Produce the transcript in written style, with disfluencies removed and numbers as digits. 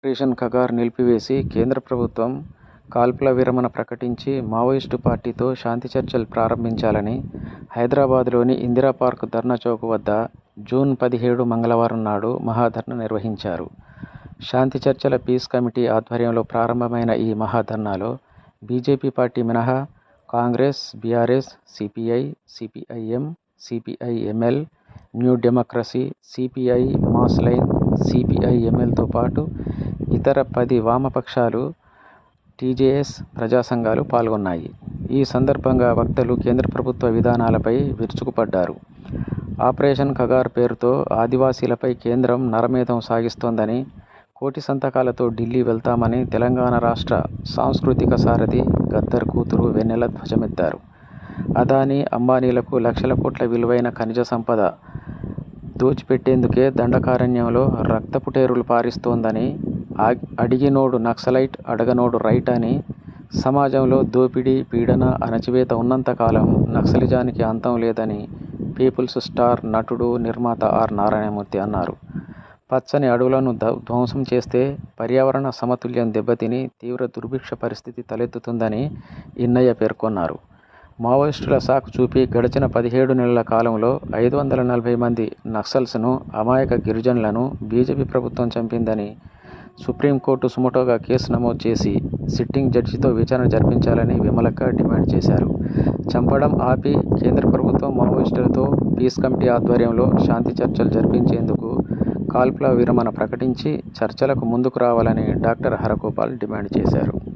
Operation Kagar నిలిపివేసి కేంద్ర ప్రభుత్వం కాల్పుల విరమణ ప్రకటించి మావోయిస్టు పార్టీతో శాంతి చర్చలు ప్రారంభించాలని హైదరాబాద్లోని ఇందిరా పార్క్ ధర్నా చౌక్ వద్ద జూన్ 17 మంగళవారం నాడు మహాధర్నా నిర్వహించారు. శాంతి చర్చల పీస్ కమిటీ ఆధ్వర్యంలో ప్రారంభమైన ఈ మహాధర్నాలో బీజేపీ పార్టీ మినహా Congress, BRS, CPI, CPIM, CPIML, new democracy, CPI mass line, సిపిఐఎంఎల్తో పాటు ఇతర 10 వామపక్షాలు, టీజేఎస్, ప్రజా సంఘాలు పాల్గొన్నాయి. ఈ సందర్భంగా వక్తలు కేంద్ర ప్రభుత్వ విధానాలపై విరుచుకుపడ్డారు. ఆపరేషన్ కగార్ పేరుతో ఆదివాసీలపై కేంద్రం నరమేధం సాగిస్తోందని, కోటి సంతకాలతో ఢిల్లీ వెళ్తామని తెలంగాణ రాష్ట్ర సాంస్కృతిక సారథి గద్దర్ కూతురు వెన్నెల ధ్వజమెత్తారు. అదానీ, అంబానీలకు లక్షల కోట్ల విలువైన ఖనిజ సంపద దోచిపెట్టేందుకే దండకారణ్యంలో రక్తపుటేరులు పారిస్తోందని, అడిగినోడు నక్సలైట్, అడగనోడు రైట్ అని, సమాజంలో దోపిడీ, పీడన, అణచివేత ఉన్నంతకాలం నక్సలిజానికి అంతం లేదని పీపుల్స్ స్టార్ నటుడు, నిర్మాత ఆర్. నారాయణమూర్తి అన్నారు. పచ్చని అడవులను ధ్వంసం చేస్తే పర్యావరణ సమతుల్యం దెబ్బతిని తీవ్ర దుర్భిక్ష పరిస్థితి తలెత్తుతుందని ఇన్నయ్య పేర్కొన్నారు. మావోయిస్టుల సాకు చూపి గడిచిన 17 నెలల కాలంలో 540 మంది నక్సల్స్ను, అమాయక గిరిజనులను బీజేపీ ప్రభుత్వం చంపిందని, సుప్రీంకోర్టు సుమోటోగా కేసు నమోదు చేసి సిట్టింగ్ జడ్జితో విచారణ జరిపించాలని విమలక్క డిమాండ్ చేశారు. చంపడం ఆపి కేంద్ర ప్రభుత్వం మావోయిస్టులతో పీస్ కమిటీ ఆధ్వర్యంలో శాంతి చర్చలు జరిపించేందుకు కాల్పుల విరమణ ప్రకటించి చర్చలకు ముందుకు రావాలని డాక్టర్ హరగోపాల్ డిమాండ్ చేశారు.